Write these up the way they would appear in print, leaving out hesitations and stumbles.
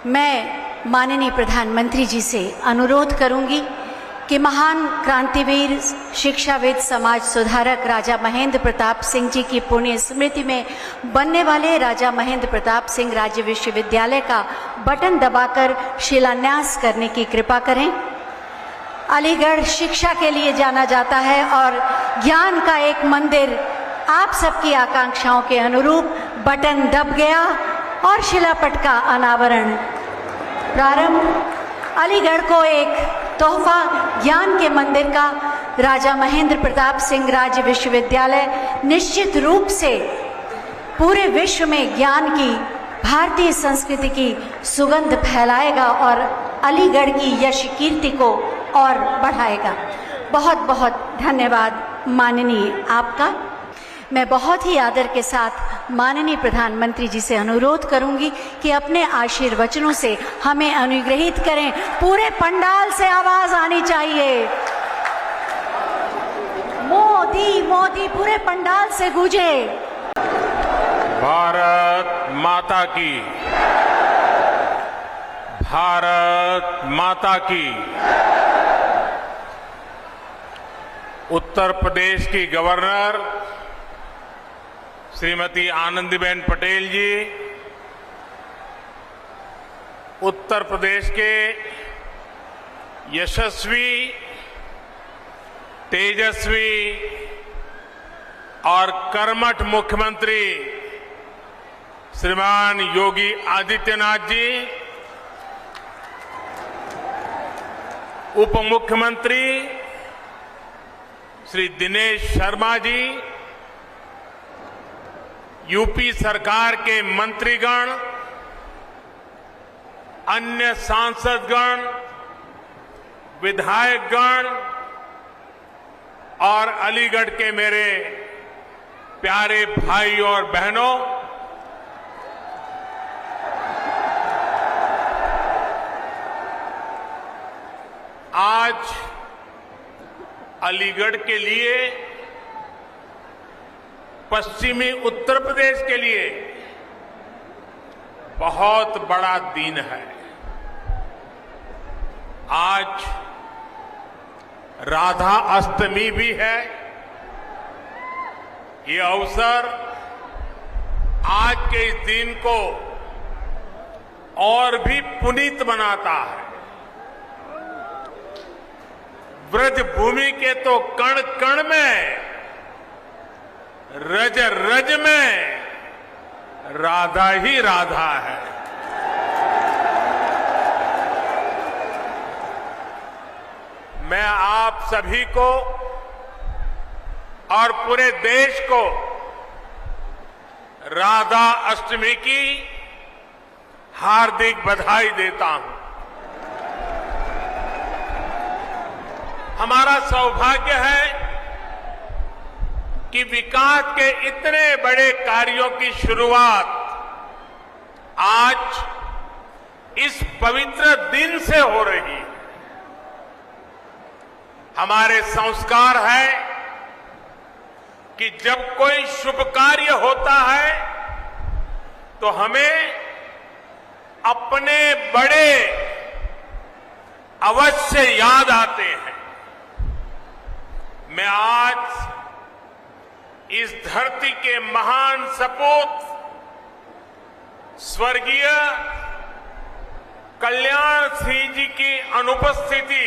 मैं माननीय प्रधानमंत्री जी से अनुरोध करूंगी कि महान क्रांतिवीर, शिक्षाविद, समाज सुधारक राजा महेंद्र प्रताप सिंह जी की पुण्य स्मृति में बनने वाले राजा महेंद्र प्रताप सिंह राज्य विश्वविद्यालय का बटन दबाकर शिलान्यास करने की कृपा करें। अलीगढ़ शिक्षा के लिए जाना जाता है और ज्ञान का एक मंदिर आप सबकी आकांक्षाओं के अनुरूप बटन दब गया और शिलापट का अनावरण प्रारंभ। अलीगढ़ को एक तोहफा ज्ञान के मंदिर का राजा महेंद्र प्रताप सिंह राज्य विश्वविद्यालय निश्चित रूप से पूरे विश्व में ज्ञान की, भारतीय संस्कृति की सुगंध फैलाएगा और अलीगढ़ की यश कीर्ति को और बढ़ाएगा। बहुत बहुत धन्यवाद माननीय आपका। मैं बहुत ही आदर के साथ माननीय प्रधानमंत्री जी से अनुरोध करूंगी कि अपने आशीर्वचनों से हमें अनुग्रहित करें। पूरे पंडाल से आवाज आनी चाहिए, मोदी मोदी पूरे पंडाल से गूंजे। भारत माता की, भारत माता की। उत्तर प्रदेश की गवर्नर श्रीमती आनंदीबेन पटेल जी, उत्तर प्रदेश के यशस्वी, तेजस्वी और कर्मठ मुख्यमंत्री श्रीमान योगी आदित्यनाथ जी, उप मुख्यमंत्री श्री दिनेश शर्मा जी, यूपी सरकार के मंत्रीगण, अन्य सांसदगण, विधायकगण और अलीगढ़ के मेरे प्यारे भाई और बहनों, आज अलीगढ़ के लिए, पश्चिमी उत्तर प्रदेश के लिए बहुत बड़ा दिन है। आज राधा अष्टमी भी है। ये अवसर आज के इस दिन को और भी पुनीत बनाता है। ब्रज भूमि के तो कण कण में, रज रज में राधा ही राधा है। मैं आप सभी को और पूरे देश को राधा अष्टमी की हार्दिक बधाई देता हूं। हमारा सौभाग्य है कि विकास के इतने बड़े कार्यों की शुरुआत आज इस पवित्र दिन से हो रही है। हमारे संस्कार है कि जब कोई शुभ कार्य होता है तो हमें अपने बड़े अवश्य याद आते हैं। मैं आज इस धरती के महान सपूत स्वर्गीय कल्याण सिंह जी की अनुपस्थिति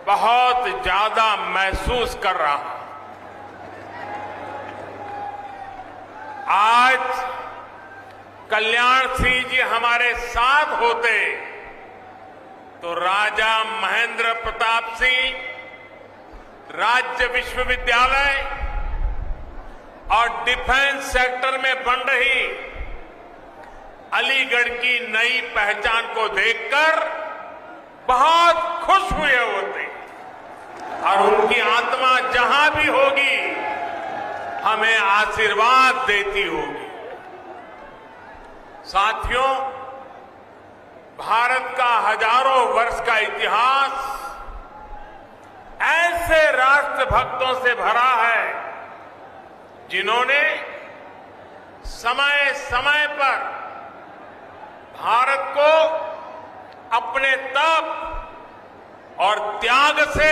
बहुत ज्यादा महसूस कर रहा हूं। आज कल्याण सिंह जी हमारे साथ होते तो राजा महेंद्र प्रताप सिंह राज्य विश्वविद्यालय और डिफेंस सेक्टर में बन रही अलीगढ़ की नई पहचान को देखकर बहुत खुश हुए होते और उनकी आत्मा जहां भी होगी हमें आशीर्वाद देती होगी। साथियों, भारत का हजारों वर्ष का इतिहास ऐसे राष्ट्रभक्तों से भरा है जिन्होंने समय समय पर भारत को अपने तप और त्याग से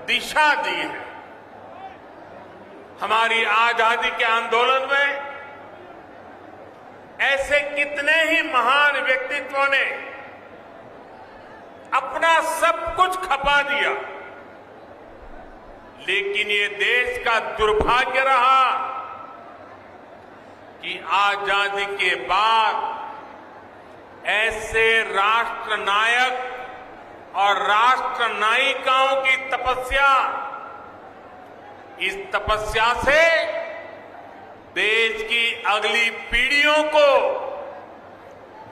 दिशा दी है। हमारी आजादी के आंदोलन में ऐसे कितने ही महान व्यक्तित्वों ने अपना सब कुछ खपा दिया, लेकिन ये देश का दुर्भाग्य रहा कि आजादी के बाद ऐसे राष्ट्र नायक और राष्ट्र नायिकाओं की तपस्या, इस तपस्या से देश की अगली पीढ़ियों को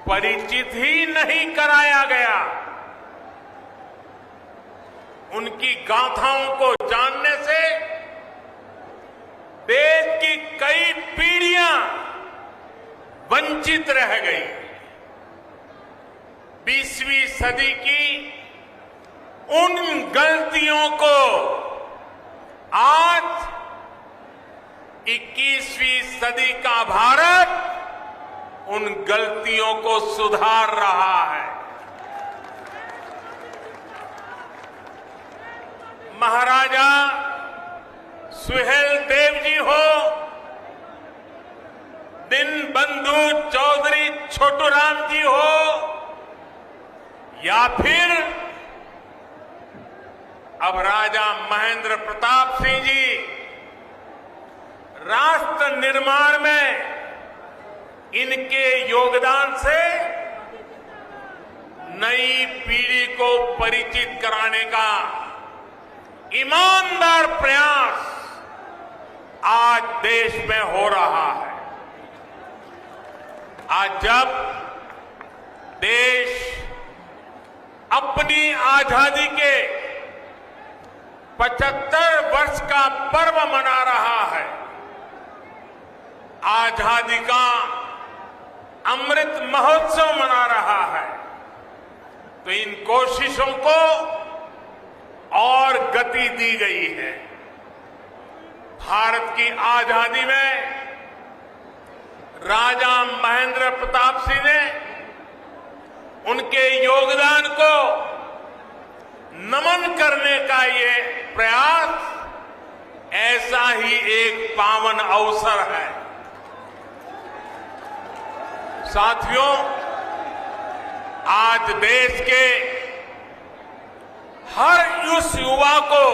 परिचित ही नहीं कराया गया। उनकी गाथाओं को जानने से देश की कई पीढ़ियां वंचित रह गई। 20वीं सदी की उन गलतियों को आज 21वीं सदी का भारत उन गलतियों को सुधार रहा है। महाराजा सुहेलदेव जी हो, दीनबंधु चौधरी छोटूराम जी हो, या फिर अब राजा महेंद्र प्रताप सिंह जी, राष्ट्र निर्माण में इनके योगदान से नई पीढ़ी को परिचित कराने का ईमानदार प्रयास आज देश में हो रहा है। आज जब देश अपनी आजादी के 75 वर्ष का पर्व मना रहा है, आजादी का अमृत महोत्सव मना रहा है, तो इन कोशिशों को और गति दी गई है। भारत की आजादी में राजा महेंद्र प्रताप सिंह ने उनके योगदान को नमन करने का ये प्रयास ऐसा ही एक पावन अवसर है। साथियों, आज देश के हर उस युवा को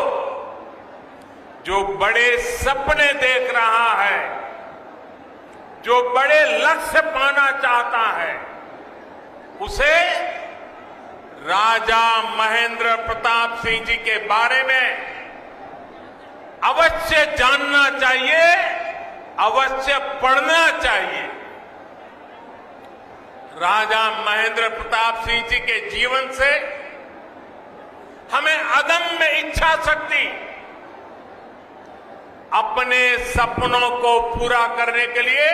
जो बड़े सपने देख रहा है, जो बड़े लक्ष्य पाना चाहता है, उसे राजा महेंद्र प्रताप सिंह जी के बारे में अवश्य जानना चाहिए, अवश्य पढ़ना चाहिए। राजा महेंद्र प्रताप सिंह जी के जीवन से हमें अदम्य इच्छा शक्ति, अपने सपनों को पूरा करने के लिए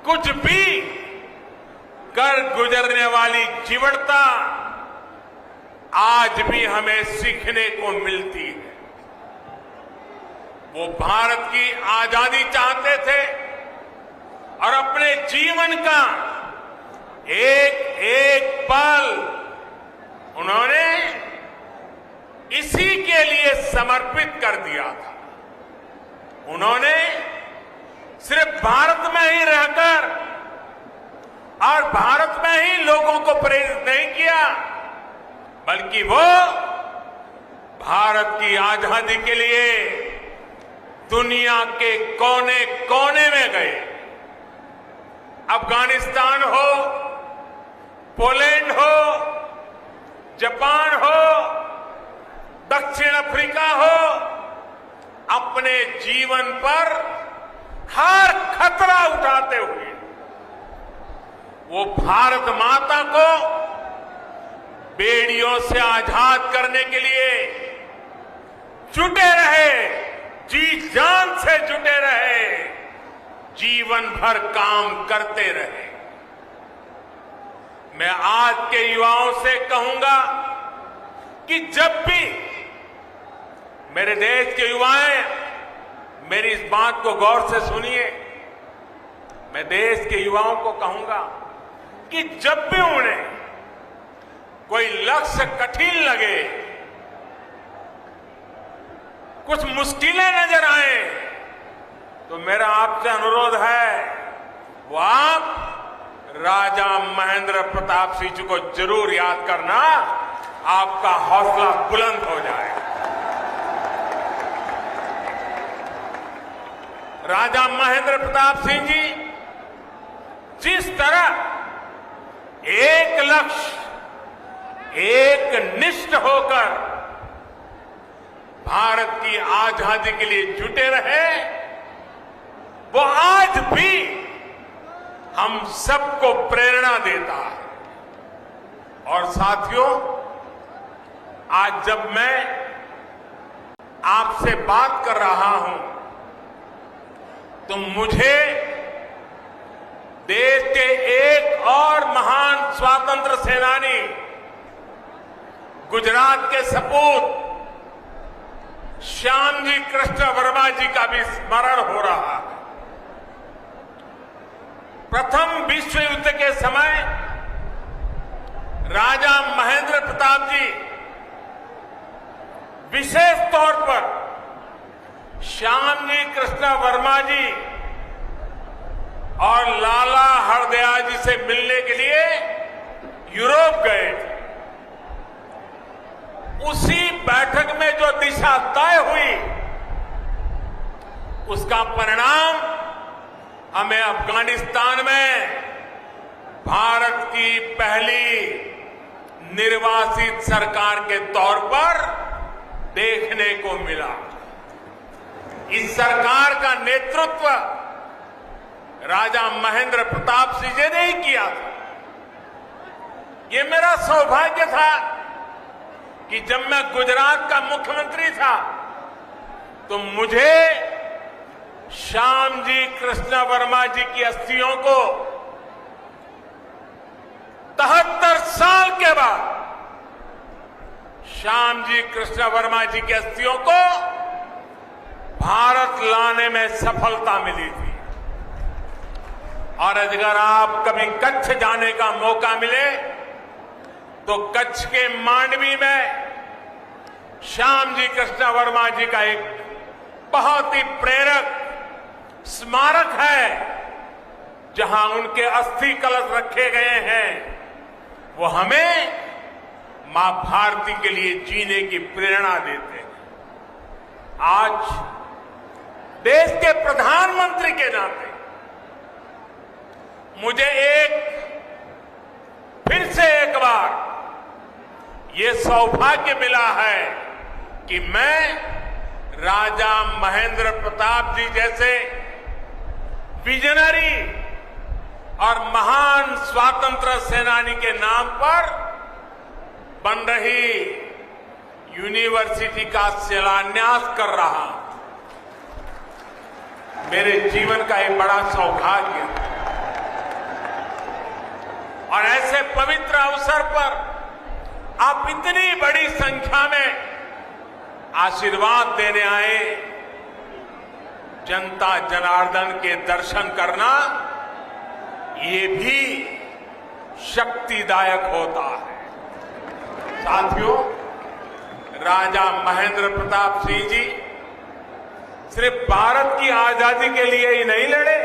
कुछ भी कर गुजरने वाली जीवटता आज भी हमें सीखने को मिलती है। वो भारत की आजादी चाहते थे और अपने जीवन का एक एक पल उन्होंने इसी के लिए समर्पित कर दिया था। उन्होंने सिर्फ भारत में ही रहकर और भारत में ही लोगों को प्रेरित नहीं किया, बल्कि वो भारत की आजादी के लिए दुनिया के कोने कोने में गए। अफगानिस्तान हो, पोलैंड हो, जापान हो, दक्षिण अफ्रीका हो, अपने जीवन पर हर खतरा उठाते हुए वो भारत माता को बेड़ियों से आजाद करने के लिए जुटे रहे, जी जान से जुटे रहे, जीवन भर काम करते रहे। मैं आज के युवाओं से कहूंगा कि जब भी मेरे देश के युवाएं मेरी इस बात को गौर से सुनिए, मैं देश के युवाओं को कहूंगा कि जब भी उन्हें कोई लक्ष्य कठिन लगे, कुछ मुश्किलें नजर आए, तो मेरा आपसे अनुरोध है वो आप राजा महेंद्र प्रताप सिंह जी को जरूर याद करना, आपका हौसला बुलंद हो जाएगा। राजा महेंद्र प्रताप सिंह जी जिस तरह एक लक्ष्य, एक निष्ठ होकर भारत की आजादी के लिए जुटे रहे, वो आज भी हम सबको प्रेरणा देता है। और साथियों, आज जब मैं आपसे बात कर रहा हूं तो मुझे देश के एक और महान स्वतंत्र सेनानी, गुजरात के सपूत श्यामजी कृष्ण वर्मा जी का भी स्मरण हो रहा है। प्रथम विश्व युद्ध के समय राजा महेंद्र प्रताप जी विशेष तौर पर श्यामजी कृष्ण वर्मा जी और लाला हरदयाल जी से मिलने के लिए यूरोप गए थे। उसी बैठक में जो दिशा तय हुई, उसका परिणाम हमें अफगानिस्तान में भारत की पहली निर्वासित सरकार के तौर पर देखने को मिला। इस सरकार का नेतृत्व राजा महेंद्र प्रताप सिंह जी ने ही किया था। ये मेरा सौभाग्य था कि जब मैं गुजरात का मुख्यमंत्री था तो मुझे श्यामजी कृष्ण वर्मा जी की अस्थियों को 73 साल के बाद श्यामजी कृष्ण वर्मा जी की अस्थियों को भारत लाने में सफलता मिली थी। और अगर आप कभी कच्छ जाने का मौका मिले तो कच्छ के मांडवी में श्यामजी कृष्ण वर्मा जी का एक बहुत ही प्रेरक स्मारक है, जहां उनके अस्थि कलश रखे गए हैं। वो हमें मां भारती के लिए जीने की प्रेरणा देते हैं। आज देश के प्रधानमंत्री के नाते मुझे फिर से एक बार ये सौभाग्य मिला है कि मैं राजा महेंद्र प्रताप जी जैसे विजनरी और महान स्वतंत्र सेनानी के नाम पर बन रही यूनिवर्सिटी का शिलान्यास कर रहा हूं। मेरे जीवन का एक बड़ा सौभाग्य है। और ऐसे पवित्र अवसर पर आप इतनी बड़ी संख्या में आशीर्वाद देने आए। जनता जनार्दन के दर्शन करना ये भी शक्तिदायक होता है। साथियों, राजा महेंद्र प्रताप सिंह जी सिर्फ भारत की आजादी के लिए ही नहीं लड़े,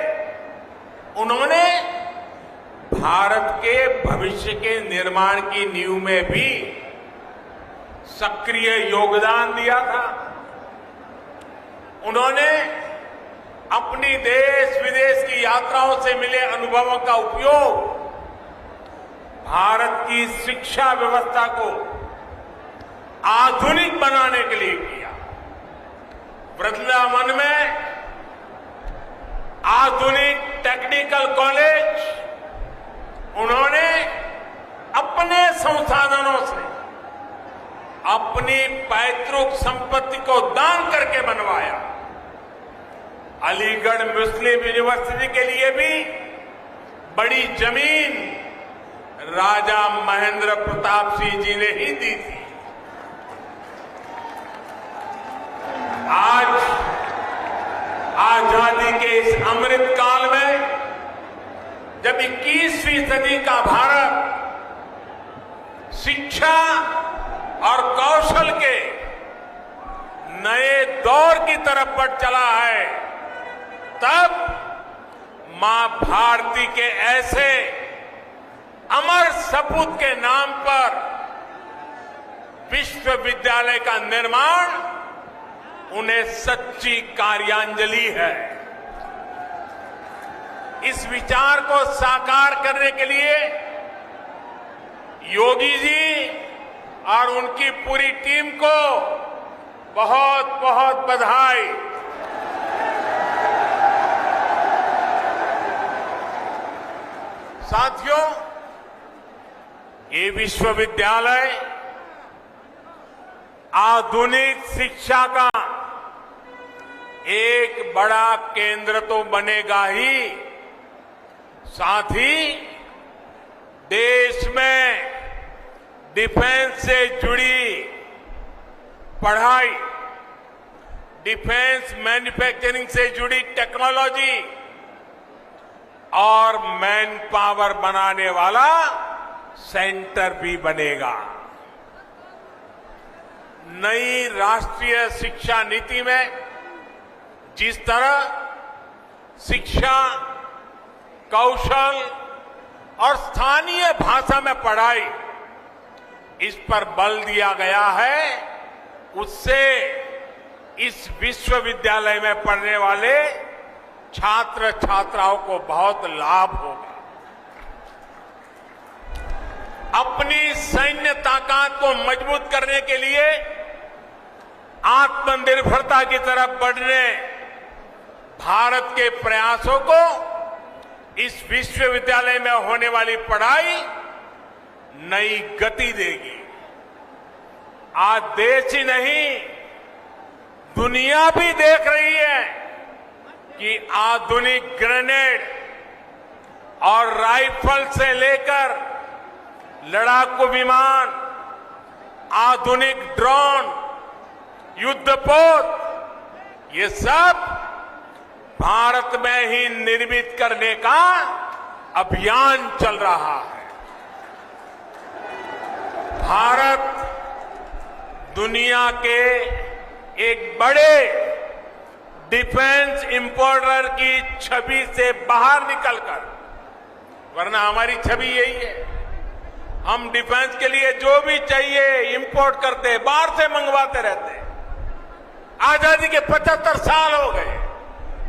उन्होंने भारत के भविष्य के निर्माण की नींव में भी सक्रिय योगदान दिया था। उन्होंने अपनी देश विदेश की यात्राओं से मिले अनुभवों का उपयोग भारत की शिक्षा व्यवस्था को आधुनिक बनाने के लिए किया। वृंदावन में आधुनिक टेक्निकल कॉलेज उन्होंने अपने संसाधनों से अपनी पैतृक संपत्ति को दान करके बनवाया। अलीगढ़ मुस्लिम यूनिवर्सिटी के लिए भी बड़ी जमीन राजा महेंद्र प्रताप सिंह जी ने ही दी थी। आज आजादी के इस अमृत काल में जब 21वीं सदी का भारत शिक्षा और कौशल के नए दौर की तरफ बढ़ चला है, तब मां भारती के ऐसे अमर सपूत के नाम पर विश्वविद्यालय का निर्माण उन्हें सच्ची कार्यांजलि है। इस विचार को साकार करने के लिए योगी जी और उनकी पूरी टीम को बहुत बहुत बधाई। साथियों, ये विश्वविद्यालय आधुनिक शिक्षा का एक बड़ा केंद्र तो बनेगा ही, साथ ही देश में डिफेंस से जुड़ी पढ़ाई, डिफेंस मैन्युफैक्चरिंग से जुड़ी टेक्नोलॉजी और मैन पावर बनाने वाला सेंटर भी बनेगा। नई राष्ट्रीय शिक्षा नीति में जिस तरह शिक्षा, कौशल और स्थानीय भाषा में पढ़ाई, इस पर बल दिया गया है, उससे इस विश्वविद्यालय में पढ़ने वाले छात्र छात्राओं को बहुत लाभ होगा। अपनी सैन्य ताकत को मजबूत करने के लिए आत्मनिर्भरता की तरफ बढ़ने भारत के प्रयासों को इस विश्वविद्यालय में होने वाली पढ़ाई नई गति देगी। आज देश ही नहीं, दुनिया भी देख रही है कि आधुनिक ग्रेनेड और राइफल से लेकर लड़ाकू विमान, आधुनिक ड्रोन, युद्धपोत, ये सब भारत में ही निर्मित करने का अभियान चल रहा है। भारत दुनिया के एक बड़े डिफेंस इंपोर्टर की छवि से बाहर निकलकर, वरना हमारी छवि यही है, हम डिफेंस के लिए जो भी चाहिए इंपोर्ट करते, बाहर से मंगवाते रहते। आजादी के 75 साल हो गए,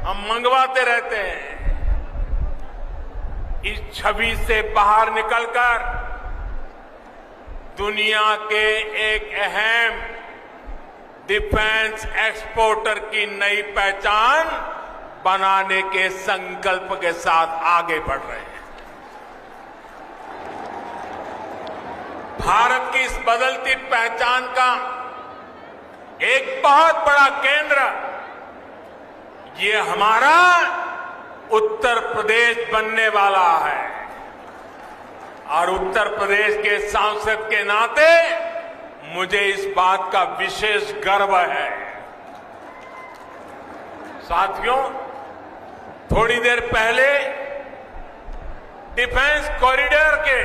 हम मंगवाते रहते हैं। इस छवि से बाहर निकलकर दुनिया के एक अहम डिफेंस एक्सपोर्टर की नई पहचान बनाने के संकल्प के साथ आगे बढ़ रहे हैं। भारत की इस बदलती पहचान का एक बहुत बड़ा केंद्र ये हमारा उत्तर प्रदेश बनने वाला है, और उत्तर प्रदेश के सांसद के नाते मुझे इस बात का विशेष गर्व है। साथियों, थोड़ी देर पहले डिफेंस कॉरिडोर के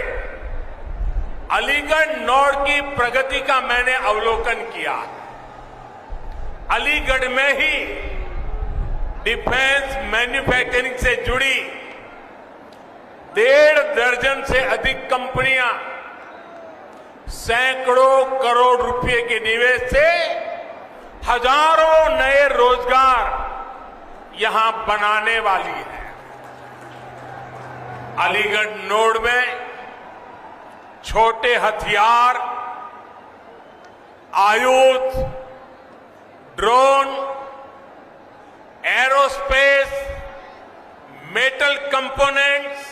अलीगढ़ नोड की प्रगति का मैंने अवलोकन किया। अलीगढ़ में ही डिफेंस मैन्युफैक्चरिंग से जुड़ी 1.5 दर्जन से अधिक कंपनियां सैकड़ों करोड़ रुपए के निवेश से हजारों नए रोजगार यहां बनाने वाली है। अलीगढ़ नोड में छोटे हथियार, आयुध, drone, aerospace, metal components,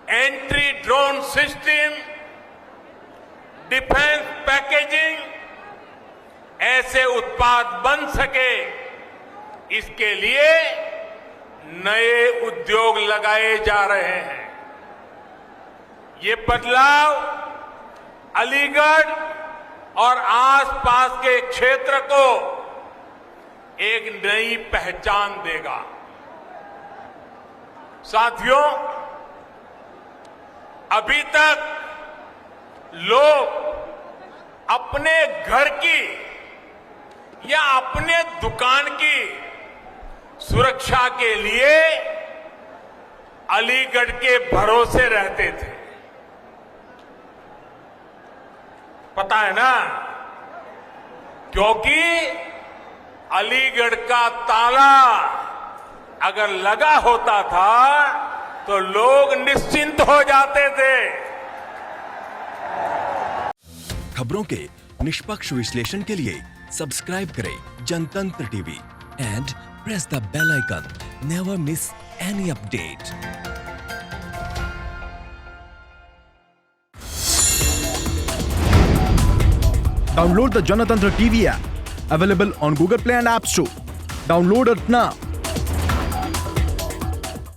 entry drone system, defence packaging, ऐसे उत्पाद बन सके, इसके लिए नए उद्योग लगाए जा रहे हैं। ये बदलाव अलीगढ़ और आसपास के क्षेत्र को एक नई पहचान देगा। साथियों, अभी तक लोग अपने घर की या अपने दुकान की सुरक्षा के लिए अलीगढ़ के भरोसे रहते थे। पता है ना, क्योंकि अलीगढ़ का ताला अगर लगा होता था तो लोग निश्चिंत हो जाते थे। खबरों के निष्पक्ष विश्लेषण के लिए सब्सक्राइब करें Janatantra TV and press the bell icon. Never miss any update. Download the Janatantra TV app, available on Google Play and App Store. Download it now.